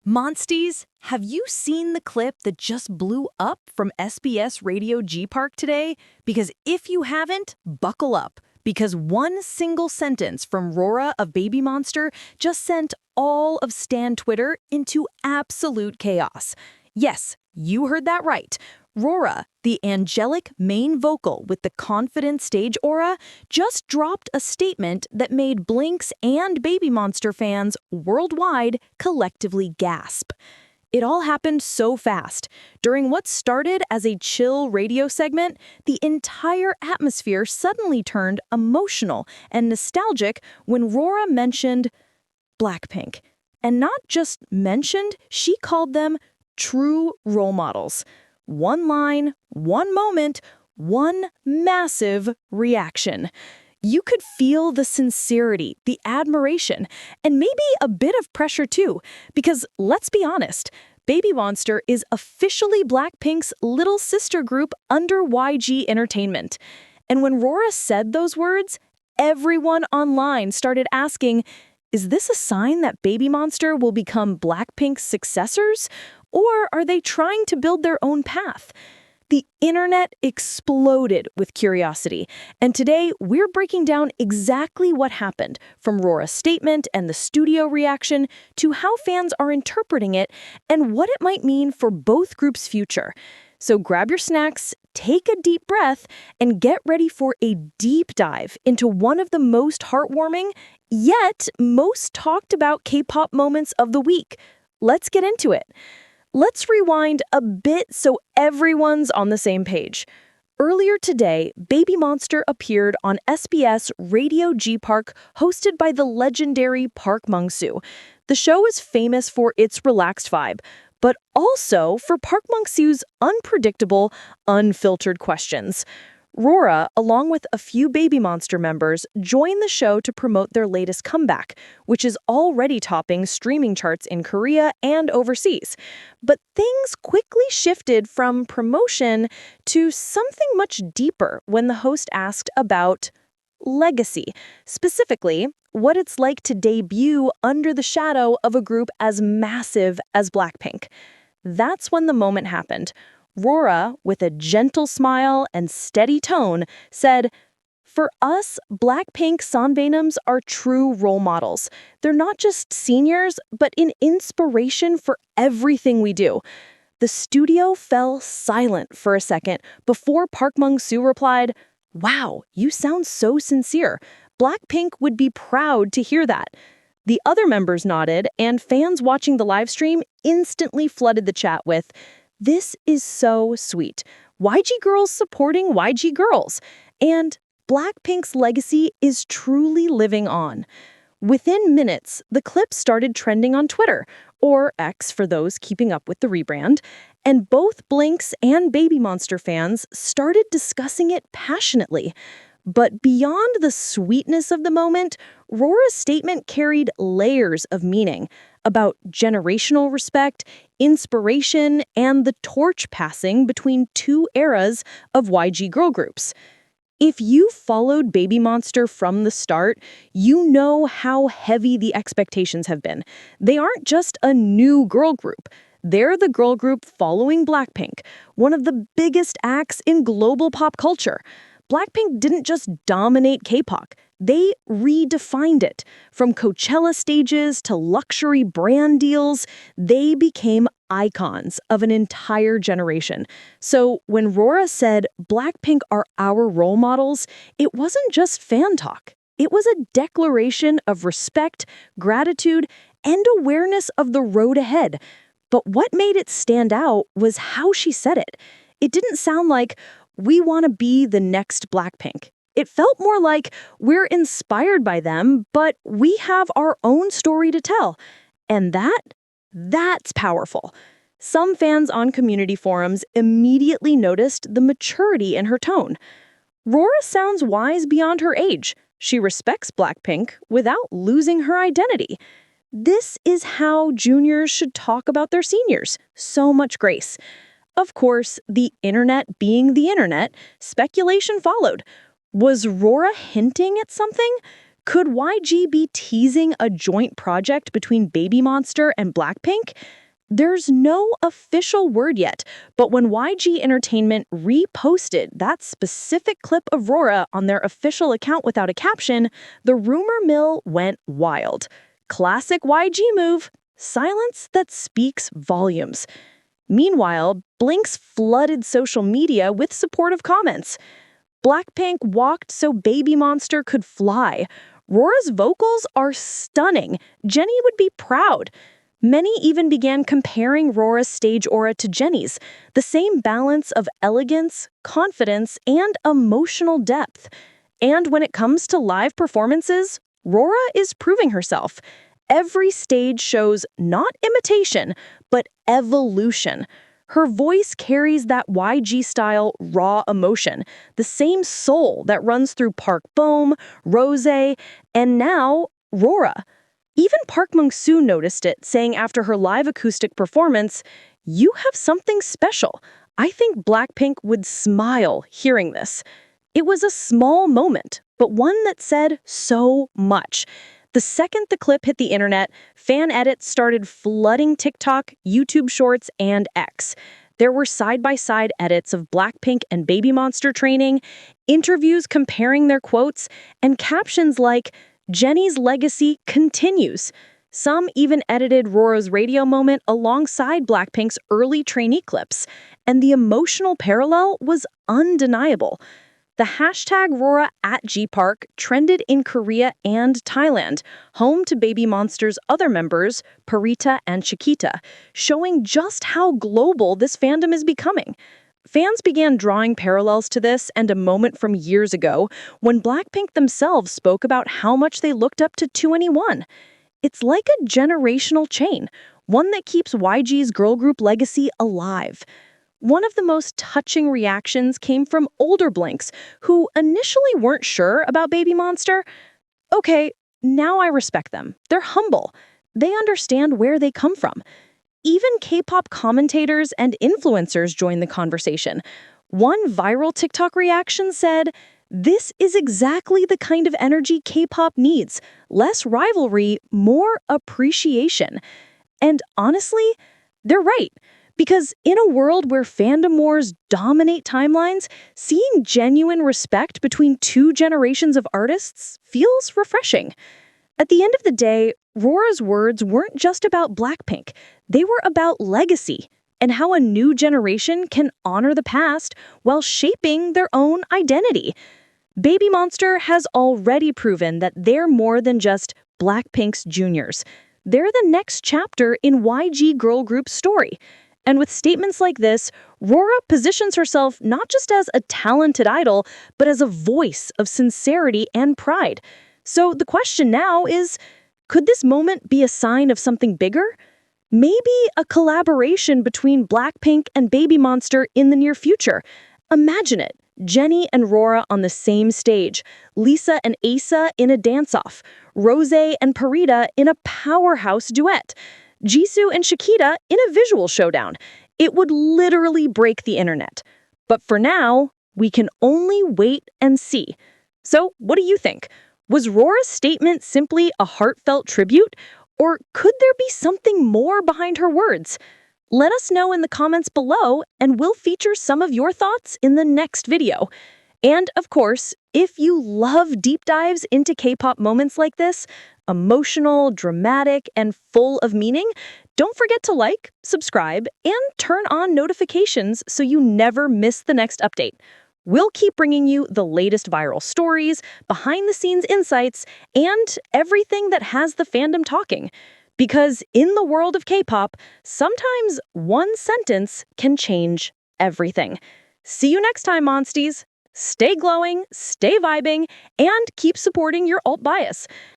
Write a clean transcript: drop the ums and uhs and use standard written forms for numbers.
Monsties, have you seen the clip that just blew up from SBS Radio G Park today? Because if you haven't, buckle up. Because one single sentence from Rora of BABYMONSTER just sent all of Stan Twitter into absolute chaos. Yes, you heard that right. Rora, the angelic main vocal with the confident stage aura, just dropped a statement that made Blinks and BABYMONSTER fans worldwide collectively gasp. It all happened so fast. During what started as a chill radio segment, the entire atmosphere suddenly turned emotional and nostalgic when Rora mentioned BLACKPINK. And not just mentioned, she called them true role models. One line, one moment, one massive reaction. You could feel the sincerity, the admiration, and maybe a bit of pressure too, because let's be honest, BABYMONSTER is officially BLACKPINK's little sister group under YG Entertainment. And when Rora said those words, everyone online started asking, is this a sign that BABYMONSTER will become BLACKPINK's successors? Or are they trying to build their own path? The internet exploded with curiosity, and today we're breaking down exactly what happened, from Rora's statement and the studio reaction to how fans are interpreting it and what it might mean for both groups' future. So grab your snacks, take a deep breath, and get ready for a deep dive into one of the most heartwarming, yet most talked about K-pop moments of the week. Let's get into it. Let's rewind a bit so everyone's on the same page. Earlier today, BABYMONSTER appeared on SBS Radio G Park, hosted by the legendary Park Mung-soo. The show is famous for its relaxed vibe, but also for Park Mung-soo's unpredictable, unfiltered questions. Rora, along with a few BABYMONSTER members, joined the show to promote their latest comeback, which is already topping streaming charts in Korea and overseas. But things quickly shifted from promotion to something much deeper when the host asked about legacy, specifically what it's like to debut under the shadow of a group as massive as BLACKPINK. That's when the moment happened. Rora, with a gentle smile and steady tone, said, "For us, BLACKPINK Sanbaenums are true role models. They're not just seniors, but an inspiration for everything we do." The studio fell silent for a second before Park Mung-soo replied, "Wow, you sound so sincere. BLACKPINK would be proud to hear that." The other members nodded, and fans watching the live stream instantly flooded the chat with, "This is so sweet. YG girls supporting YG girls." And BLACKPINK's legacy is truly living on. Within minutes, the clip started trending on Twitter, or X for those keeping up with the rebrand, and both Blinks and BABYMONSTER fans started discussing it passionately. But beyond the sweetness of the moment, Rora's statement carried layers of meaning about generational respect, inspiration, and the torch passing between two eras of YG girl groups. If you followed BABYMONSTER from the start, you know how heavy the expectations have been. They aren't just a new girl group. They're the girl group following BLACKPINK, one of the biggest acts in global pop culture. BLACKPINK didn't just dominate K-pop, they redefined it. From Coachella stages to luxury brand deals, they became icons of an entire generation. So when Rora said, "BLACKPINK are our role models," it wasn't just fan talk. It was a declaration of respect, gratitude, and awareness of the road ahead. But what made it stand out was how she said it. It didn't sound like, "We want to be the next BLACKPINK." It felt more like, "We're inspired by them, but we have our own story to tell." And that's powerful. Some fans on community forums immediately noticed the maturity in her tone. Rora sounds wise beyond her age. She respects BLACKPINK without losing her identity. This is how juniors should talk about their seniors. So much grace. Of course, the internet being the internet, speculation followed. Was Rora hinting at something? Could YG be teasing a joint project between BABYMONSTER and BLACKPINK? There's no official word yet, but when YG Entertainment reposted that specific clip of Rora on their official account without a caption, the rumor mill went wild. Classic YG move, silence that speaks volumes. Meanwhile, Blinks flooded social media with supportive comments. Blackpink walked so BABYMONSTER could fly. Rora's vocals are stunning. Jennie would be proud. Many even began comparing Rora's stage aura to Jennie's, the same balance of elegance, confidence, and emotional depth. And when it comes to live performances, Rora is proving herself. Every stage shows not imitation, but evolution. Her voice carries that YG-style raw emotion, the same soul that runs through Park Bom, Rose, and now Rora. Even Park Mung-soo noticed it, saying after her live acoustic performance, "You have something special." I think Blackpink would smile hearing this. It was a small moment, but one that said so much. The second the clip hit the internet, fan edits started flooding TikTok, YouTube Shorts, and X. There were side-by-side edits of Blackpink and BABYMONSTER training, interviews comparing their quotes, and captions like, "Jennie's legacy continues." Some even edited Rora's radio moment alongside Blackpink's early trainee clips, and the emotional parallel was undeniable. The hashtag #RoraAtGPark trended in Korea and Thailand, home to BABYMONSTER's other members, Parita and Chiquita, showing just how global this fandom is becoming. Fans began drawing parallels to this and a moment from years ago when Blackpink themselves spoke about how much they looked up to 2NE1. It's like a generational chain, one that keeps YG's girl group legacy alive. One of the most touching reactions came from older Blinks, who initially weren't sure about BABYMONSTER. Okay, now I respect them. They're humble. They understand where they come from. Even K-pop commentators and influencers joined the conversation. One viral TikTok reaction said, "This is exactly the kind of energy K-pop needs. Less rivalry, more appreciation." And honestly, they're right. Because in a world where fandom wars dominate timelines, seeing genuine respect between two generations of artists feels refreshing. At the end of the day, Rora's words weren't just about Blackpink. They were about legacy and how a new generation can honor the past while shaping their own identity. BABYMONSTER has already proven that they're more than just Blackpink's juniors. They're the next chapter in YG Girl Group's story. And with statements like this, Rora positions herself not just as a talented idol, but as a voice of sincerity and pride. So the question now is, could this moment be a sign of something bigger? Maybe a collaboration between Blackpink and BABYMONSTER in the near future. Imagine it. Jennie and Rora on the same stage, Lisa and Asa in a dance-off, Rose and Parita in a powerhouse duet, Jisoo and Chiquita in a visual showdown. It would literally break the internet. But for now, we can only wait and see. So, what do you think? Was Rora's statement simply a heartfelt tribute? Or could there be something more behind her words? Let us know in the comments below, and we'll feature some of your thoughts in the next video. And of course, if you love deep dives into K-pop moments like this, emotional, dramatic, and full of meaning, don't forget to like, subscribe, and turn on notifications so you never miss the next update. We'll keep bringing you the latest viral stories, behind-the-scenes insights, and everything that has the fandom talking. Because in the world of K-pop, sometimes one sentence can change everything. See you next time, Monsties! Stay glowing, stay vibing, and keep supporting your alt bias.